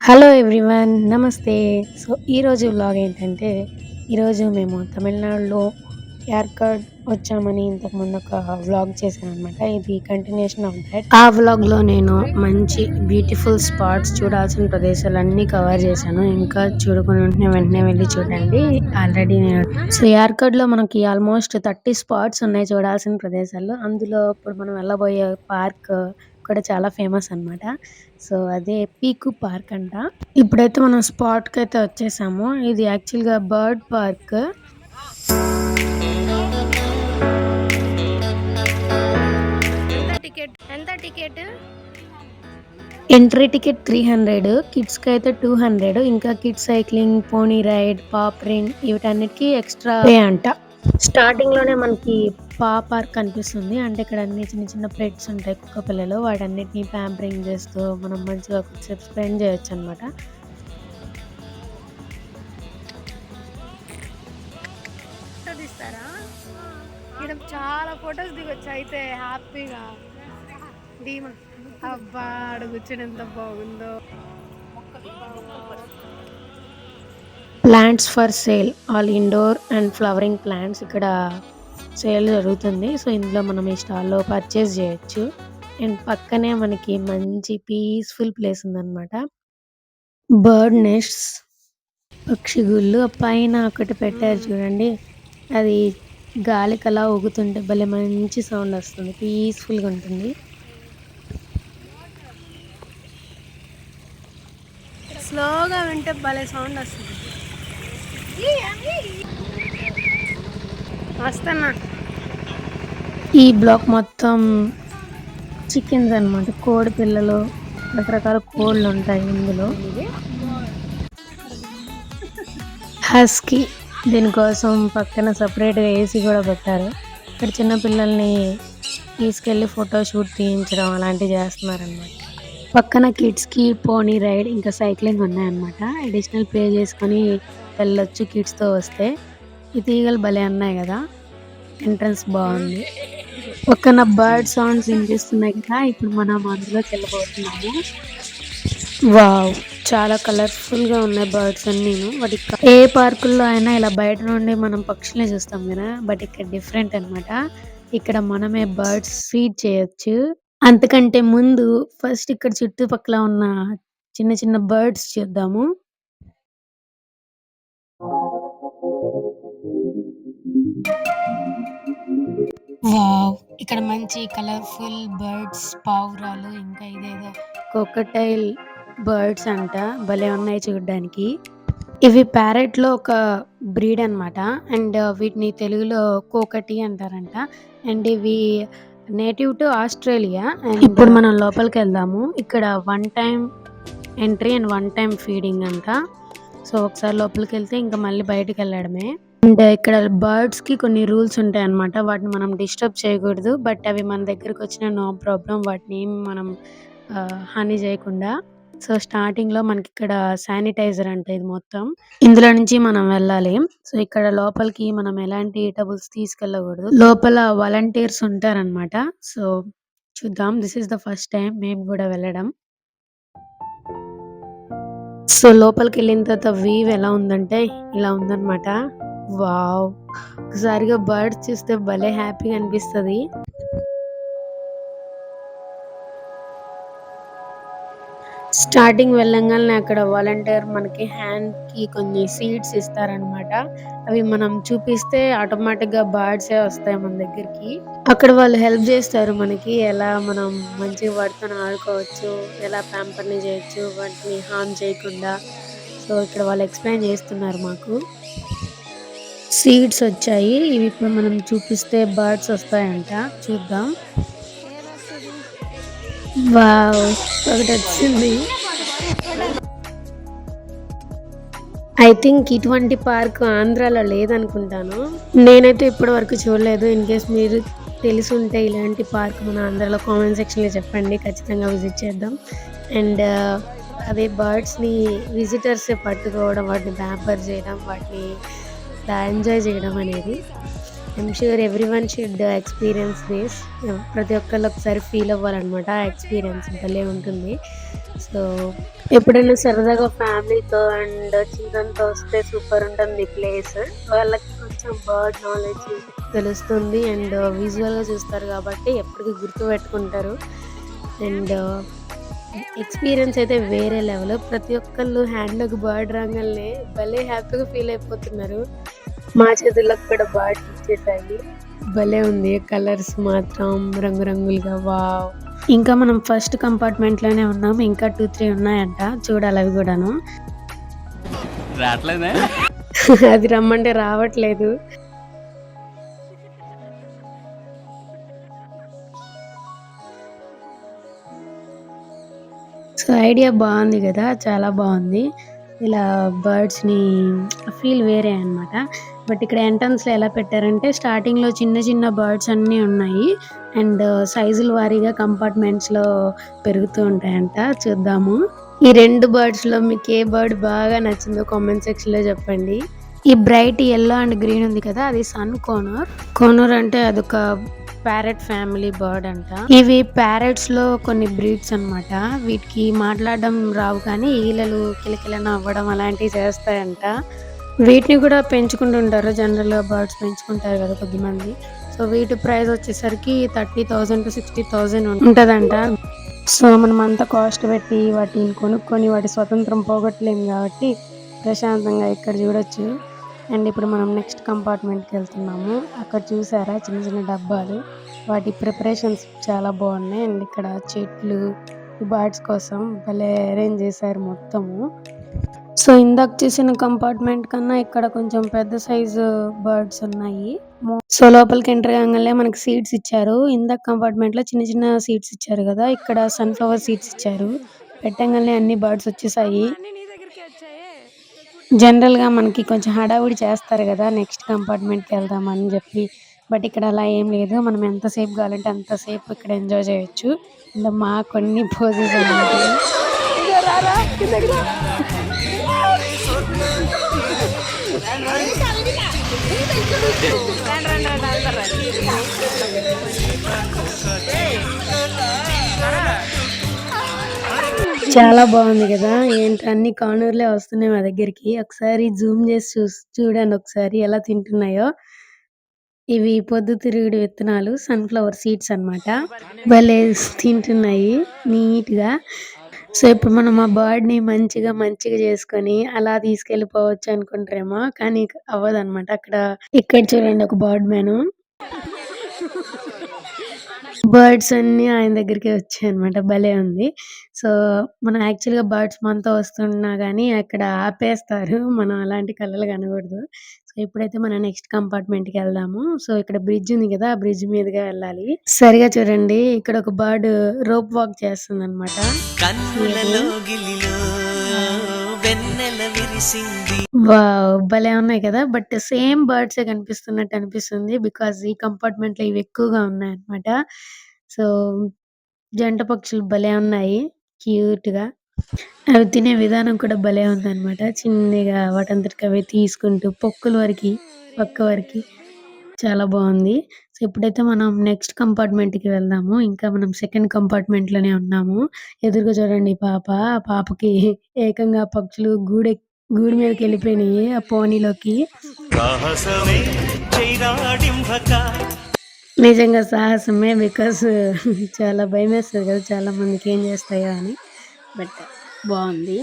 Hello everyone. నమస్తే. So, ఈరోజు vlog ఏంటంటే, ఈరోజు మేము తమిళనాడులో యార్కడ్ వచ్చామని ఇంతకుముందు ఒక వ్లాగ్ చేశాననమాట. ఇది కంటిన్యూషన్ ఆఫ్ దట్. ఆ వ్లాగ్‌లో నేను మంచి బ్యూటిఫుల్ స్పాట్స్, చూడాల్సిన ప్రదేశాలన్నీ కవర్ చేశాను. ఇంకా చూడకుండా ఉంటే వెంటనే వెళ్లి చూడండి. ఆల్రెడీ నేను యార్కడ్‌లో మనకి ఆల్మోస్ట్ 30 స్పాట్స్ ఉన్నాయి చూడాల్సిన ప్రదేశాలు. అందులో ఇప్పుడు మనం వెళ్ళబోయే పార్క్ కూడా చాలా ఫేమస్ అనమాట. సో, అదే పీకు పార్క్ అంట. ఇప్పుడైతే మనం స్పాట్‌కైతే వచ్చేసాము. ఇది యాక్చువల్‌గా బర్డ్ పార్క్. ఎంత టికెట్? Entry ticket 300, కిడ్స్‌కైతే 200. ఇంకా కిడ్స్ సైక్లింగ్, పోనీ రైడ్, పాప్ రింగ్ వీటన్నిటికి ఎక్స్‌ట్రా పే అంట. స్టార్టింగ్‌లోనే మనకి పార్క్ కనిపిస్తుంది. అంటే ఇక్కడ అన్ని చిన్న చిన్న పెట్స్ ఉంటాయి, కుక్క పిల్లలు. వాటన్నిటిని ప్యాంపరింగ్ చేస్తూ మనం మంచిగా కొద్దిసేపు స్పెండ్ చేయొచ్చనమాట. తీస్తారా? ఇక్కడ చాలా ఫొటోస్ దిగొచ్చు అయితే హ్యాపీగా. డీమా అబ్బా ఆడ కూర్చొని ఎంత బాగుందో. Plants for sale, all indoor and flowering plants ఇక్కడ సేల్ జరుగుతుంది. సో, ఇందులో మనం ఈ స్టాల్‌లో పర్చేస్ చేయొచ్చు. అండ్ పక్కనే మనకి మంచి పీస్‌ఫుల్ ప్లేస్ ఉందన్నమాట. బర్డ్ నెస్ట్స్, పక్షి గుళ్ళు పైన ఒకటి పెట్టారు చూడండి. అది గాలికి అలా ఊగుతుంటే భలే మంచి సౌండ్ వస్తుంది. పీస్‌ఫుల్‌గా ఉంటుంది. స్లోగా వింటే భలే సౌండ్ వస్తుంది. వస్తున్నా. ఈ బ్లాక్ మొత్తం చికెన్స్ అన్నమాట. కోడి పిల్లలు, రకరకాల కోళ్ళు ఉంటాయి ఇందులో. హస్కీ, దీనికోసం పక్కన సపరేట్గా ఏసీ కూడా పెట్టారు. ఇక్కడ చిన్న పిల్లల్ని తీసుకెళ్ళి ఫోటో షూట్ తీయించడం అలాంటివి చేస్తున్నారనమాట. పక్కన కిడ్స్కి పోనీ రైడ్ ఇంకా సైక్లింగ్ ఉన్నాయన్నమాట. అడిషనల్ పే చేసుకొని వెళ్ళొచ్చు కిడ్స్తో వస్తే. ఈ తీగలు భలే ఉన్నాయి కదా. ఎంట్రన్స్ బాగుంది. పక్కన బర్డ్ సౌండ్స్ వినిపిస్తున్నాయి కదా. ఇప్పుడు మనం అందులోకి వెళ్ళబోతున్నాము. వావ్, చాలా కలర్ఫుల్ గా ఉన్నాయి బర్డ్స్ అన్నీను. వాటి ఏ పార్కుల్లో అయినా ఇలా బయట నుండి మనం పక్షుల్ని చూస్తాం కదా, బట్ ఇక్కడ డిఫరెంట్ అన్నమాట. ఇక్కడ మనమే బర్డ్స్ ఫీడ్ చేయొచ్చు. అంతకంటే ముందు ఫస్ట్ ఇక్కడ చుట్టుపక్కల ఉన్న చిన్న చిన్న బర్డ్స్ చూద్దాము. వావ్, ఇక్కడ మంచి కలర్ఫుల్ బర్డ్స్, పావురాలు, ఇంకా ఇదేదో కోకటైల్ బర్డ్స్ అంట. భలే ఉన్నాయి చూడడానికి. ఇవి ప్యారెట్ లో ఒక బ్రీడ్ అన్నమాట. అండ్ వీటిని తెలుగులో కోకటి అంటారంట. అండ్ ఇవి నేటివ్ టు ఆస్ట్రేలియా. అండ్ ఇప్పుడు మనం లోపలికి వెళ్దాము. ఇక్కడ 1 time entry and 1 time feeding అంట. సో, ఒకసారి లోపలికి వెళ్తే ఇంకా మళ్ళీ బయటికి వెళ్ళడమే. అండ్ ఇక్కడ బర్డ్స్ కి కొన్ని రూల్స్ ఉంటాయి అన్నమాట. వాటిని మనం డిస్టర్బ్ చేయకూడదు. బట్ అవి మన దగ్గరకు వచ్చిన నో ప్రాబ్లం. వాటిని ఏమి మనం హాని చేయకుండా. సో, స్టార్టింగ్ లో మనకి ఇక్కడ శానిటైజర్ అంటే ఇది మొత్తం. ఇందులో నుంచి మనం వెళ్ళాలి. సో, ఇక్కడ లోపలికి మనం ఎలాంటి ఈటబుల్స్ తీసుకెళ్ళకూడదు. లోపల వాలంటీర్స్ ఉంటారన్నమాట. సో, చూద్దాం. This is the first time మేము కూడా వెళ్ళడం. సో, లోపలికి వెళ్ళిన తర్వాత వ్యూ ఎలా ఉందంటే ఇలా ఉందన్నమాట. వావ్, ఒకసారిగా బర్డ్స్ చూస్తే భలే హ్యాపీగా అనిపిస్తది. స్టార్టింగ్ వెళ్ళంగానే అక్కడ వాలంటీర్ మనకి హ్యాండ్ కి కొన్ని సీడ్స్ ఇస్తారనమాట. అవి మనం చూపిస్తే ఆటోమేటిక్ గా బర్డ్సే వస్తాయి మన దగ్గరికి. అక్కడ వాళ్ళు హెల్ప్ చేస్తారు మనకి. ఎలా మనం మంచిగా వాటితో ఆడుకోవచ్చు, ఎలా ప్యాంపర్ ని చేయొచ్చు, వాటిని హార్మ్ చేయకుండా. సో, ఇక్కడ వాళ్ళు ఎక్స్ప్లెయిన్ చేస్తున్నారు మాకు. సీడ్స్ వచ్చాయి. ఇవి ఇప్పుడు మనం చూపిస్తే బర్డ్స్ వస్తాయంట. చూద్దాం. వావ్, ఒకటి వచ్చింది. ఐ థింక్ ఇటువంటి పార్క్ ఆంధ్రాలో లేదనుకుంటాను. నేనైతే ఇప్పటి వరకు చూడలేదు. ఇన్ కేస్ మీరు తెలిసి ఉంటే ఇలాంటి పార్క్ మన ఆంధ్రాలో కామెంట్ సెక్షన్లో చెప్పండి. ఖచ్చితంగా విజిట్ చేద్దాం. అండ్ అదే బర్డ్స్ని విజిటర్స్ పట్టుకోవడం, వాటిని ప్యాంపర్ చేయడం, వాటిని ఎంజాయ్ చేయడం అనేది I'm sure everyone should experience this. ప్రతి ఒక్కళ్ళు ఒకసారి ఫీల్ అవ్వాలన్నమాట. ఆ ఎక్స్పీరియన్స్ భలే ఉంటుంది. సో ఎప్పుడైనా సరదాగా ఫ్యామిలీతో అండ్ చిల్డ్రన్తో వస్తే సూపర్ ఉంటుంది ఈ ప్లేస్. వాళ్ళకి కొంచెం బర్డ్ నాలెడ్జ్ తెలుస్తుంది అండ్ విజువల్గా చూస్తారు కాబట్టి ఎప్పటికీ గుర్తు పెట్టుకుంటారు. అండ్ ఎక్స్పీరియన్స్ అయితే వేరే లెవెల్. ప్రతి ఒక్కళ్ళు హ్యాండ్లోకి బర్డ్ రాగానే భలే హ్యాపీగా ఫీల్ అయిపోతున్నారు. మా చేతుల్లోకి కూడా బర్డ్స్ ఇచ్చేసాయి. భలే ఉంది కలర్స్ మాత్రం రంగురంగులుగా. వావ్. ఇంకా మనం ఫస్ట్ కంపార్ట్మెంట్ లోనే ఉన్నాం. ఇంకా 2-3 ఉన్నాయంట, చూడాలి అవి కూడాను. అది రమ్మంటే రావట్లేదు. సో ఐడియా బాగుంది కదా, చాలా బాగుంది. ఇలా బర్డ్స్ని ఫీల్ వేరే అనమాట. బట్ ఇక్కడ ఎంట్రన్స్లో ఎలా పెట్టారంటే స్టార్టింగ్లో చిన్న చిన్న బర్డ్స్ అన్నీ ఉన్నాయి అండ్ సైజుల వారీగా కంపార్ట్మెంట్స్లో పెరుగుతూ ఉంటాయంట. చూద్దాము. ఈ 2 బర్డ్స్లో మీకు ఏ బర్డ్ బాగా నచ్చిందో కామెంట్ సెక్షన్లో చెప్పండి. ఈ బ్రైట్ ఎల్లో అండ్ గ్రీన్ ఉంది కదా, అది సన్ కోనర్. కోనర్ అంటే అదొక ప్యారెట్ ఫ్యామిలీ బర్డ్ అంట. ఇవి ప్యారెట్స్ లో కొన్ని బ్రీడ్స్ అన్నమాట. వీటికి మాట్లాడడం రావు కానీ ఈలలు కిలకిల నవ్వడం అలాంటివి చేస్తాయంట. వీటిని కూడా పెంచుకుంటుంటారు. జనరల్ గా బర్డ్స్ పెంచుకుంటారు కదా కొద్దిమంది. సో వీటి ప్రైస్ వచ్చేసరికి 30,000 to 60,000 ఉంటదంట. సో మనం అంతా కాస్ట్ పెట్టి వాటిని కొనుక్కొని వాటి స్వతంత్రం పోగొట్టలేము కాబట్టి ప్రశాంతంగా ఇక్కడ చూడొచ్చు. అండ్ ఇప్పుడు మనం నెక్స్ట్ కంపార్ట్మెంట్కి వెళ్తున్నాము. అక్కడ చూసారా చిన్న చిన్న డబ్బాలు, వాటి ప్రిపరేషన్స్ చాలా బాగున్నాయి. అండ్ ఇక్కడ చెట్లు బర్డ్స్ కోసం భలే అరేంజ్ చేశారు మొత్తము. సో ఇందాక చూసిన కంపార్ట్మెంట్ కన్నా ఇక్కడ కొంచెం పెద్ద సైజు బర్డ్స్ ఉన్నాయి. సో లోపలికి ఎంటర్ కాగానే మనకి సీట్స్ ఇచ్చారు. ఇందాక కంపార్ట్మెంట్ లో చిన్న చిన్న సీట్స్ ఇచ్చారు కదా, ఇక్కడ సన్ఫ్లవర్ సీట్స్ ఇచ్చారు. పెట్టగానే అన్ని బర్డ్స్ వచ్చేసాయి. జనరల్గా మనకి కొంచెం హడావుడి చేస్తారు కదా నెక్స్ట్ కంపార్ట్మెంట్కి వెళ్దామని చెప్పి. బట్ ఇక్కడ అలా ఏం లేదు. మనం ఎంతసేపు కావాలంటే అంతసేపు ఇక్కడ ఎంజాయ్ చేయొచ్చు. అండ్ మా కొన్ని పోజెస్ అన్నమాట. చాలా బాగుంది కదా. ఏంటి అన్ని కార్నర్లే వస్తున్నాయి మా దగ్గరికి. ఒకసారి జూమ్ చేసి చూడండి ఒకసారి ఎలా తింటున్నాయో. ఇవి పొద్దుతిరుగుడు విత్తనాలు, సన్ఫ్లవర్ సీడ్స్ అన్నమాట. భలే తింటున్నాయి నీట్ గా. సో ఇప్పుడు మనం ఆ బర్డ్ ని మంచిగా చేసుకొని అలా తీసుకెళ్లిపోవచ్చు అనుకుంటారేమో, కానీ అవ్వదన్నమాట. ఇక్కడ చూడండి ఒక బర్డ్ మ్యాన్. బర్డ్స్ అన్ని ఆయన దగ్గరికి వచ్చాయి అనమాట. భలే ఉంది. సో మనం యాక్చువల్గా బర్డ్స్ మనతో వస్తున్నా గానీ అక్కడ ఆపేస్తారు. మనం అలాంటి కళలు కనకూడదు. సో ఇప్పుడైతే మనం నెక్స్ట్ కంపార్ట్మెంట్ కి వెళ్దాము. సో ఇక్కడ బ్రిడ్జ్ ఉంది కదా, ఆ బ్రిడ్జ్ మీదుగా వెళ్ళాలి. సరిగా చూడండి, ఇక్కడ ఒక బర్డ్ రోప్ వాక్ చేస్తుంది అనమాట. వావ్, భలే ఉన్నాయి కదా. బట్ సేమ్ బర్డ్స్ కనిపిస్తున్నట్టు అనిపిస్తుంది బికాజ్ ఈ కంపార్ట్మెంట్ లో ఇవి ఎక్కువగా ఉన్నాయి అన్నమాట. సో జంట పక్షులు భలే ఉన్నాయి క్యూట్ గా. అవి తినే విధానం కూడా భలే ఉంది అనమాట. చిన్నగా వాటంతటికి అవి తీసుకుంటూ పొక్కుల వరకు పక్క వరకు చాలా బాగుంది. సో ఇప్పుడైతే మనం నెక్స్ట్ కంపార్ట్మెంట్ కి వెళ్దాము. ఇంకా మనం సెకండ్ కంపార్ట్మెంట్ లోనే ఉన్నాము. ఎదురుగా చూడండి పాపకి ఏకంగా పక్షులు గూడు మీదకి వెళ్ళిపోయినాయి ఆ పోనీలోకి. నిజంగా సాహసమే, బికాస్ చాలా భయం వేస్తుంది కదా చాలా మందికి ఏం చేస్తాయో అని. బట్ బాగుంది.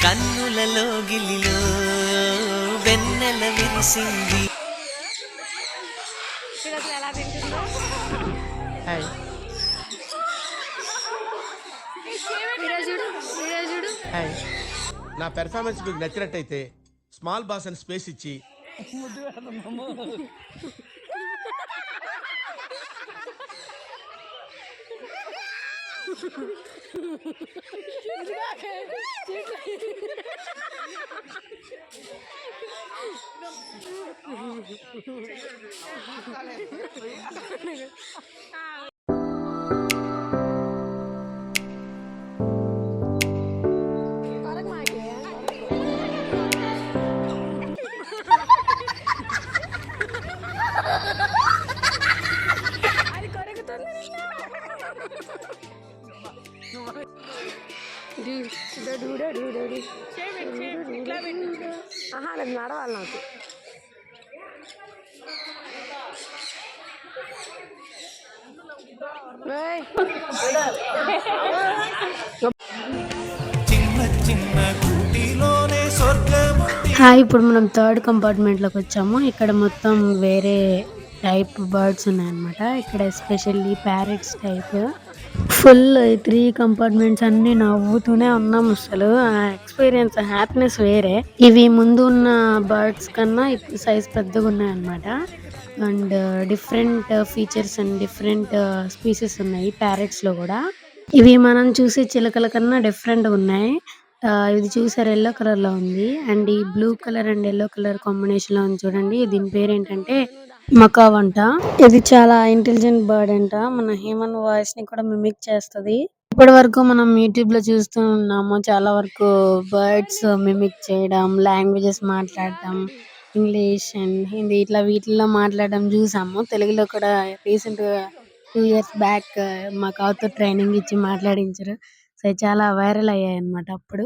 కన్నులలో గిలిలో వెన్నెల విరిసింది. నా పెర్ఫార్మెన్స్ మీకు నచ్చినట్టయితే స్మాల్ బాస్ అని స్పేస్ ఇచ్చి ఆహా అది నడవాలి నాకు. ఏయ్. ఇప్పుడు మనం థర్డ్ కంపార్ట్మెంట్ లోకి వచ్చాము. ఇక్కడ మొత్తం వేరే టైప్ బర్డ్స్ ఉన్నాయన్నమాట. ఇక్కడ especially parrots type full 3 compartments అన్ని నవ్వుతూనే ఉన్నాం. అసలు ఆ ఎక్స్పీరియన్స్ హ్యాపీనెస్ వేరే. ఇవి ముందు ఉన్న బర్డ్స్ కన్నా ఇప్పుడు సైజ్ పెద్దగా ఉన్నాయన్నమాట. And different features and different species ఉన్నాయి ప్యారెట్స్ లో కూడా. ఇవి మనం చూసే చిలకల కన్నా డిఫరెంట్ గా ఉన్నాయి. ఇది చూసారు ఎల్లో కలర్ లో ఉంది. అండ్ ఈ blue colour and yellow colour combination లో ఉంది చూడండి. దీని పేరు ఏంటంటే మకావ్ అంట. ఇది చాలా ఇంటెలిజెంట్ బర్డ్ అంట. మన హ్యూమన్ వాయిస్ ని కూడా మిమిక్ చేస్తది. ఇప్పటి వరకు మనం యూట్యూబ్ లో చూస్తూ ఉన్నాము చాలా వరకు బర్డ్స్ మిమిక్ చేయడం, లాంగ్వేజెస్ మాట్లాడటం, ఇంగ్లీష్ అండ్ హిందీ ఇట్లా వీటిల్లో మాట్లాడడం చూసాము. తెలుగులో కూడా రీసెంట్ గా 2 years బ్యాక్ మకావ్ తో ట్రైనింగ్ ఇచ్చి మాట్లాడించారు. సో చాలా వైరల్ అయ్యాయి అన్నమాట అప్పుడు.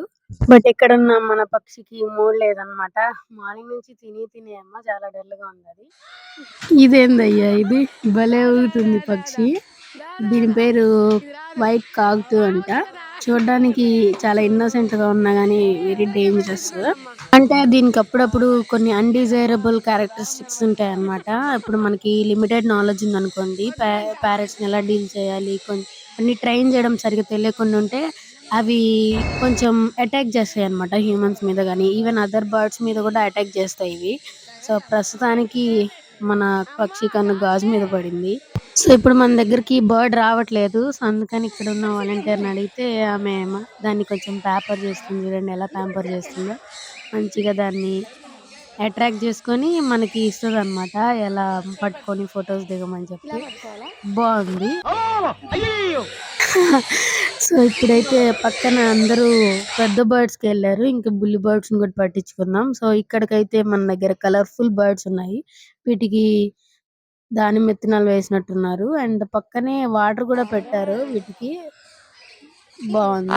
బట్ ఇక్కడున్న మన పక్షికి మూడ్ లేదన్నమాట. మార్నింగ్ నుంచి తిని తిని ఏమో చాలా డల్ గా ఉంది అది. ఇదేందయ్యా ఇది భలే ఊగుతుంది పక్షి. దీని పేరు వైట్ కాక్టూ అంట. చూడడానికి చాలా ఇన్నోసెంట్ గా ఉన్నా గానీ వెరీ డేంజరస్. అంటే దీనికి అప్పుడప్పుడు కొన్ని అన్‌డిజైరబుల్ క్యారెక్టరిస్టిక్స్ ఉంటాయి అన్నమాట. ఇప్పుడు మనకి లిమిటెడ్ నాలెడ్జ్ ఉందనుకోండి, ప్యారెట్స్ ని ఎలా డీల్ చేయాలి, అన్ని ట్రైన్ చేయడం సరిగ్గా తెలియకుండా ఉంటే అవి కొంచెం అటాక్ చేస్తాయి అన్నమాట హ్యూమన్స్ మీద గానీ, ఈవెన్ అదర్ బర్డ్స్ మీద కూడా అటాక్ చేస్తాయి ఇవి. సో ప్రస్తుతానికి మన పక్షి కన్ను గాజు మీద పడింది. సో ఇప్పుడు మన దగ్గరికి బర్డ్ రావట్లేదు. సో అందుకని ఇక్కడ ఉన్న వాలంటీర్ని అడిగితే ఆమె దాన్ని కొంచెం ప్యాంపర్ చేస్తుంది. చూడండి ఎలా ప్యాంపర్ చేస్తుందో. మంచిగా దాన్ని అట్రాక్ట్ చేసుకొని మనకి ఇస్తుంది అనమాట. ఎలా పట్టుకొని ఫొటోస్ దిగమని చెప్పి బాగుంది. సో ఇప్పుడైతే పక్కన అందరూ పెద్ద బర్డ్స్ కి వెళ్ళారు. ఇంకా బుల్లి బర్డ్స్ ని కూడా పట్టించుకుందాం. సో ఇక్కడికైతే మన దగ్గర కలర్ఫుల్ బర్డ్స్ ఉన్నాయి. వీటికి దానిమ్మ విత్తనాలు వేసినట్టున్నారు. అండ్ పక్కనే వాటర్ కూడా పెట్టారు వీటికి. బాగుంది.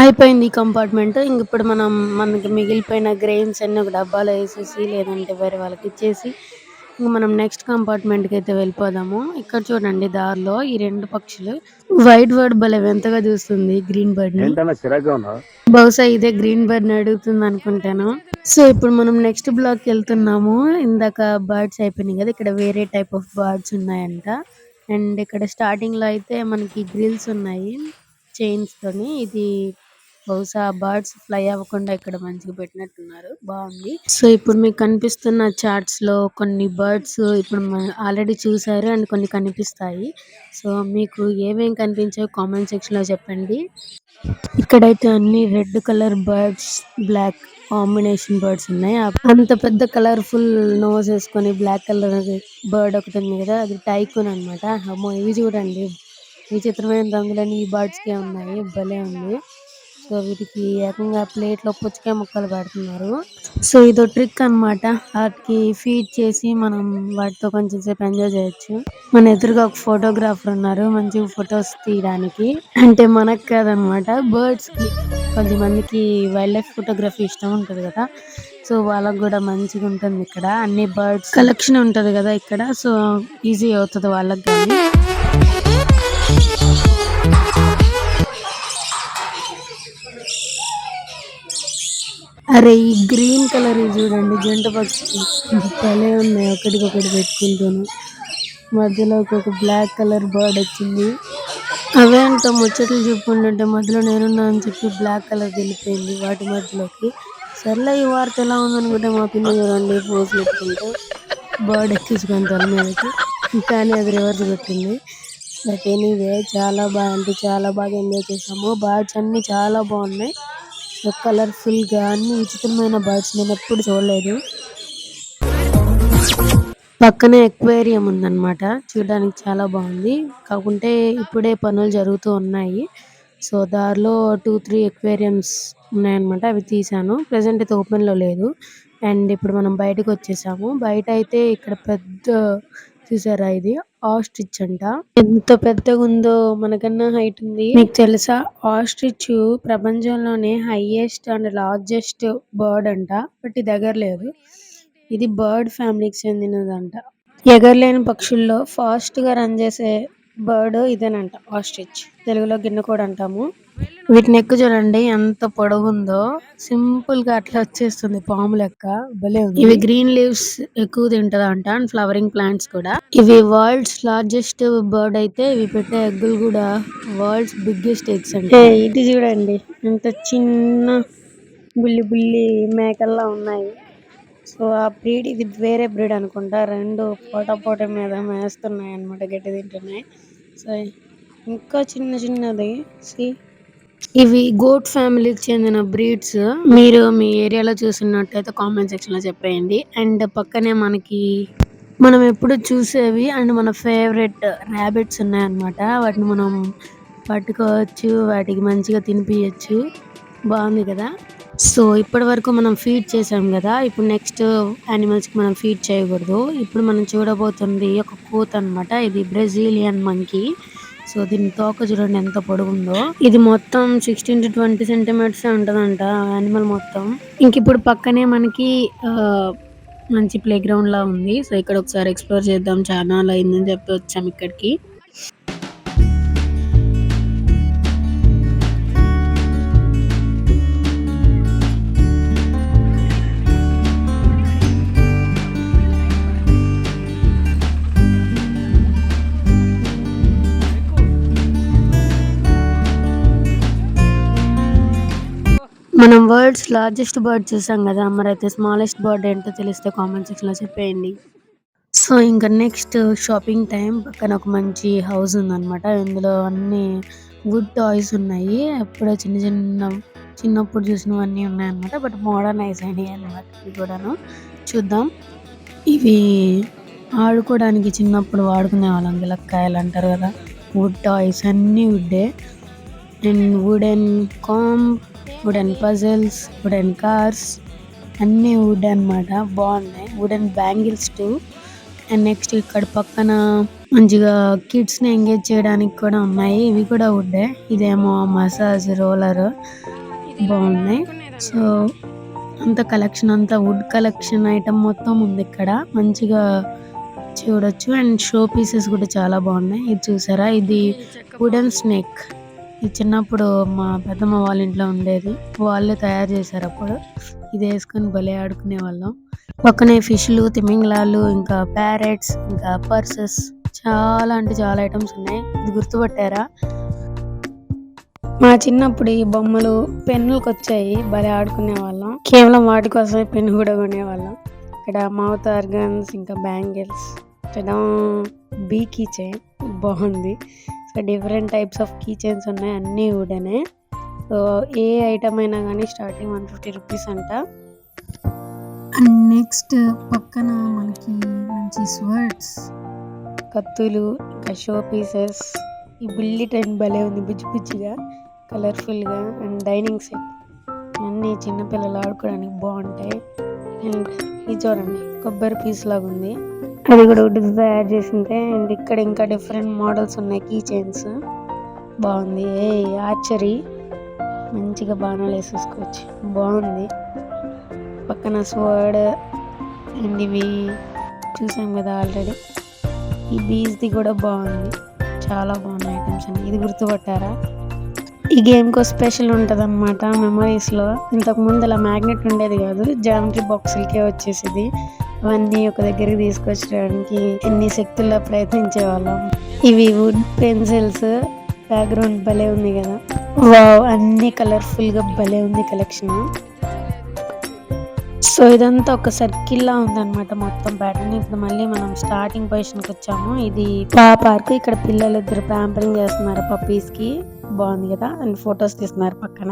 అయిపోయింది ఈ కంపార్ట్మెంట్. ఇంక ఇప్పుడు మనకి మిగిలిపోయిన గ్రెయిన్స్ అన్ని ఒక డబ్బాలో వేసేసి లేదంటే వేరే వాళ్ళకి ఇచ్చేసి ఇంక మనం నెక్స్ట్ కంపార్ట్మెంట్ కి అయితే వెళ్ళిపోదాము. ఇక్కడ చూడండి దారిలో ఈ 2 పక్షులు. వైట్ బర్డ్ భలే వింతగా చూస్తుంది గ్రీన్ బర్డ్ ని. బహుశా ఇదే గ్రీన్ బర్డ్ ని అడుగుతుంది అనుకుంటాను. సో ఇప్పుడు మనం నెక్స్ట్ బ్లాక్ కి వెళ్తున్నాము. ఇందాక బర్డ్స్ అయిపోయినాయి కదా, ఇక్కడ వేరే టైప్ ఆఫ్ బర్డ్స్ ఉన్నాయంట. అండ్ ఇక్కడ స్టార్టింగ్ లో అయితే మనకి గ్రిల్స్ ఉన్నాయి చైన్స్ తోని. ఇది బహుశా బర్డ్స్ ఫ్లై అవ్వకుండా ఇక్కడ మంచిగా పెట్టినట్టున్నారు. బాగుంది. సో ఇప్పుడు మీకు కనిపిస్తున్న చార్ట్స్ లో కొన్ని బర్డ్స్ ఇప్పుడు ఆల్రెడీ చూసారు అండ్ కొన్ని కనిపిస్తాయి. సో మీకు ఏమేం కనిపించాయో కామెంట్ సెక్షన్ లో చెప్పండి. ఇక్కడైతే అన్ని red colour birds, black combination birds ఉన్నాయి. అంత పెద్ద కలర్ఫుల్ నోస్ వేసుకొని బ్లాక్ కలర్ బర్డ్ ఒకటి ఉంది కదా, అది టైకూన్ అన్నమాట. అమ్మో ఇవి చూడండి విచిత్రమైన రంగులని ఈ బర్డ్స్ కే ఉన్నాయి. భలే ఉంది. సో వీటికి ఏకంగా ప్లేట్ లో పుచ్చకాయ ముక్కలు పెడుతున్నారు. సో ఇదో ట్రిక్ అన్నమాట. వాటికి ఫీడ్ చేసి మనం వాటితో కొంచెం సేపు ఎంజాయ్ చేయొచ్చు. మన ఎదురుగా ఒక ఫోటోగ్రాఫర్ ఉన్నారు మంచిగా ఫొటోస్ తీయడానికి. అంటే మనకు కాదనమాట బర్డ్స్ కి. కొంతమందికి వైల్డ్ లైఫ్ ఫోటోగ్రఫీ ఇష్టం ఉంటది కదా, సో వాళ్ళకి కూడా మంచిగా ఉంటుంది. ఇక్కడ అన్ని బర్డ్స్ కలెక్షన్ ఉంటది కదా ఇక్కడ. సో ఈజీ అవుతుంది వాళ్ళకి కానీ. అరే ఈ గ్రీన్ కలర్ చూడండి జంట పక్షి భలే ఉన్నాయి. ఒకటికొకటి పెట్టుకుంటాను. మధ్యలో ఒక బ్లాక్ కలర్ బర్డ్ వచ్చింది. అవే అంత ముచ్చట్లు చెప్పుకుంటుంటే మధ్యలో నేనున్నా అని చెప్పి బ్లాక్ కలర్ వెళ్ళిపోయింది వాటి మధ్యలోకి. సర్లే ఈ వార్త ఎలా ఉందనుకుంటే మా పిల్ల చూడండి పోజులు పెట్టుకుంటూ బర్డ్ ఎక్కించుకొని తల మీదకి, కానీ అది రివర్స్ పెట్టింది. బట్ ఎనీవే చాలా బాగా అంటే చాలా బాగా ఎంజాయ్ చేసాము. బర్డ్స్ అన్ని చాలా బాగున్నాయి. కలర్ఫుల్ గా అన్ని విచిత్రమైన బర్డ్స్ నేను ఎప్పుడు చూడలేదు. పక్కనే ఎక్వేరియం ఉందన్నమాట. చూడడానికి చాలా బాగుంది. కాకుంటే ఇప్పుడే పనులు జరుగుతూ ఉన్నాయి. సో దారిలో 2-3 ఎక్వేరియంస్ ఉన్నాయన్నమాట. అవి తీసాను. ప్రెజెంట్ అయితే ఓపెన్ లో లేదు. అండ్ ఇప్పుడు మనం బయటకు వచ్చేసాము. బయట అయితే ఇక్కడ పెద్ద చూసారా, ఇది ఆస్ట్రిచ్ అంట. ఎంత పెద్దగా ఉందో, మనకన్నా హైట్ ఉంది. మీకు తెలుసా, ఆస్ట్రిచ్ ప్రపంచంలోనే హైయెస్ట్ అండ్ లార్జెస్ట్ బర్డ్ అంట. బట్ ఇది ఎగరలేదు. ఇది బర్డ్ ఫ్యామిలీకి చెందినదంట. ఎగరలేని పక్షుల్లో ఫాస్ట్ గా రన్ చేసే బర్డ్ ఇదేనంట, ఆస్ట్రిచ్. తెలుగులో గిన్నెకోడి అంటాము. వీటి నెక్ చూడండి ఎంత పొడవుందో, సింపుల్ గా అట్లా వచ్చేస్తుంది పాము లెక్క. భలే ఉంది. ఇవి గ్రీన్ లీవ్స్ ఎక్కువ తింటదంట, అండ్ ఫ్లవరింగ్ ప్లాంట్స్ కూడా. ఇవి వరల్డ్స్ లార్జెస్ట్ బర్డ్ అయితే, ఇవి పెట్టే ఎగ్గులు కూడా వరల్డ్స్ బిగ్గెస్ట్ ఎగ్స్ అంటే. ఇది చూడండి ఎంత చిన్న బుల్లి బుల్లి మేకల్లా ఉన్నాయి. సో ఆ బ్రీడ్, ఇది వేరే బ్రీడ్ అనుకుంటా. రెండు పోటా మీద మేస్తున్నాయి అన్నమాట, గడ్డి తింటున్నాయి. సో ఇంకా చిన్న చిన్నది. ఇవి గోట్ ఫ్యామిలీకి చెందిన బ్రీడ్స్. మీరు మీ ఏరియాలో చూసినట్టయితే కామెంట్ సెక్షన్ లో చెప్పేయండి. అండ్ పక్కనే మనకి మనం ఎప్పుడు చూసేవి అండ్ మన ఫేవరెట్ ర్యాబిట్స్ ఉన్నాయన్నమాట. వాటిని మనం పట్టుకోవచ్చు, వాటికి మంచిగా తినిపించచ్చు. బాగుంది కదా. సో ఇప్పటి వరకు మనం ఫీడ్ చేసాం కదా, ఇప్పుడు నెక్స్ట్ యానిమల్స్ కి మనం ఫీడ్ చేయకూడదు. ఇప్పుడు మనం చూడబోతుంది ఒక కోత్ అన్నమాట. ఇది బ్రెజిలియన్ మంకీ. సో దీని తోక చూడండి ఎంత పొడుగుందో. ఇది మొత్తం 16 to 20 సెంటీమీటర్స్ ఉంటదంట యానిమల్ మొత్తం. ఇంక ఇప్పుడు పక్కనే మనకి మంచి ప్లే గ్రౌండ్ లా ఉంది. సో ఇక్కడ ఒకసారి ఎక్స్ప్లోర్ చేద్దాం, చాలా అయిందని చెప్పి వచ్చాం ఇక్కడికి. మనం వరల్డ్స్ లార్జెస్ట్ బర్డ్ చూసాం కదా, మరి అయితే స్మాలెస్ట్ బర్డ్ ఏంటో తెలిస్తే కామెంట్ సెక్షన్ లో చెప్పేయండి. సో ఇంకా నెక్స్ట్ షాపింగ్ టైం. పక్కన ఒక మంచి హౌస్ ఉందన్నమాట. ఇందులో అన్ని వుడ్ టాయ్స్ ఉన్నాయి. ఎప్పుడో చిన్నప్పుడు చూసినవన్నీ ఉన్నాయన్నమాట. బట్ మోడర్నైజ్ అయినాయి అన్నమాట ఇవి కూడాను. చూద్దాం. ఇవి ఆడుకోవడానికి చిన్నప్పుడు వాడుకునే వాళ్ళం, గిలక్కాయలు అంటారు కదా. వుడ్ టాయ్స్ అన్నీ వుడ్డే. And wooden wooden puzzles, wooden cars, అన్ని వుడ్ అన్నమాట. బాగున్నాయి. Wooden bangles too. And next ఇక్కడ పక్కన మంచిగా కిడ్స్ ని ఎంగేజ్ చేయడానికి కూడా ఉన్నాయి. ఇవి కూడా వుడ్డే. ఇదేమో మసాజ్ రోలర్. బాగున్నాయి. సో అంత కలెక్షన్, అంతా వుడ్ కలెక్షన్ ఐటమ్ మొత్తం ఉంది ఇక్కడ. మంచిగా చూడొచ్చు. అండ్ షో పీసెస్ కూడా చాలా బాగున్నాయి. ఇది చూసారా, ఇది వుడెన్ స్నేక్. ఇది చిన్నప్పుడు మా పెద్దమ్మ వాళ్ళ ఇంట్లో ఉండేది. వాళ్ళే తయారు చేశారు అప్పుడు. ఇది వేసుకొని భలే ఆడుకునే వాళ్ళం. పక్కనే ఫిష్లు, తిమింగలాలు, ఇంకా ప్యారెట్స్, ఇంకా పర్సెస్, చాలా అంటే చాలా ఐటమ్స్ ఉన్నాయి. ఇది గుర్తుపట్టారా? మా చిన్నప్పుడు ఈ బొమ్మలు పెన్నులకు వచ్చాయి, భలే ఆడుకునే వాళ్ళం. కేవలం వాటి కోసమే పెన్ను కూడా కొనేవాళ్ళం. ఇక్కడ మౌత్ ఆర్గన్స్, ఇంకా బ్యాంగిల్స్, బీ కీ చైన్ బాగుంది. So different types of key chains ఉన్నాయి, అన్నీ వుడనే. సో ఏ ఐటమ్ అయినా కానీ స్టార్టింగ్ 150 రూపీస్ అంట. అండ్ నెక్స్ట్ పక్కన మనకి మంచి స్వర్డ్స్, కత్తులు, ఇంకా షో పీసెస్. ఈ బుల్లి టైం భలే ఉంది, బుజ్జి బుజ్జిగా, కలర్ఫుల్గా. అండ్ డైనింగ్ సెట్, అన్నీ చిన్నపిల్లలు ఆడుకోవడానికి బాగుంటాయి. అండ్ ఇది చూడండి, కొబ్బరి పీస్ లాగా ఉంది. అది కూడా వుడ్ తయారు చేసింటే. అండ్ ఇక్కడ ఇంకా డిఫరెంట్ మోడల్స్ ఉన్నాయి, కీ చైన్స్. బాగుంది. ఆర్చరీ, మంచిగా బాణాలు వేసేసుకోవచ్చు. బాగుంది. పక్కన స్వర్డ్. అండ్ ఇవి చూసాం కదా ఆల్రెడీ. ఈ బీజ్ది కూడా బాగుంది, చాలా బాగున్నాయి ఐటమ్స్ అన్ని. ఇది గుర్తుపట్టారా? ఈ గేమ్కో స్పెషల్ ఉంటుంది అనమాట మెమరీస్లో. ఇంతకు ముందు అలా మ్యాగ్నెట్ ఉండేది కాదు, జామెట్రీ బాక్సులకే వచ్చేసింది. అవన్నీ ఒక దగ్గరికి తీసుకొచ్చడానికి ఎన్ని శక్తుల్లో ప్రయత్నించే వాళ్ళం. ఇవి వుడ్ పెన్సిల్స్. బ్యాక్గ్రౌండ్ భలే ఉంది కదా. వావ్, అన్ని కలర్ఫుల్ గా భలే ఉంది కలెక్షన్. సో ఇదంతా ఒక సర్కిల్ లా ఉందన్నమాట మొత్తం ప్యాటర్న్. ఇప్పుడు మళ్ళీ మనం స్టార్టింగ్ పొజిషన్ కి వచ్చాము. ఇది పార్క్. ఇక్కడ పిల్లలు ఇద్దరు ప్యాంపరింగ్ చేస్తున్నారు పప్పీస్ కి. బాగుంది కదా అండ్ ఫొటోస్ తీస్తున్నారు పక్కన.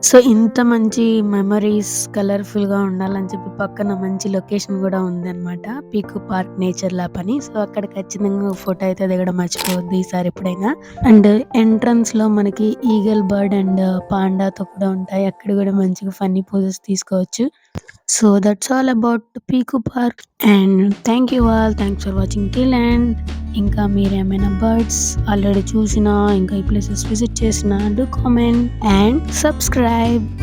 సో ఇంత మంచి మెమరీస్ కలర్ఫుల్ గా ఉండాలని చెప్పి పక్కన మంచి లొకేషన్ కూడా ఉందన్నమాట. పీకు పార్క్ నేచర్ ల్యాబ్ అని. సో అక్కడ ఖచ్చితంగా ఫోటో అయితే దిగడం మర్చిపోవద్దు ఈసారి ఎప్పుడైనా. అండ్ ఎంట్రన్స్ లో మనకి ఈగల్ బర్డ్ అండ్ పాండాతో కూడా ఉంటాయి. అక్కడ కూడా మంచిగా ఫన్నీ పోజెస్ తీసుకోవచ్చు. So that's all about Peeku park and thank you all. Thanks for watching till end. ఇంకా మీరేమైనా బర్డ్స్ ఆల్రెడీ చూసినా ఇంకా ఈ ప్లేసెస్ విజిట్ చేసినా డూ కామెంట్ అండ్ సబ్స్క్రైబ్.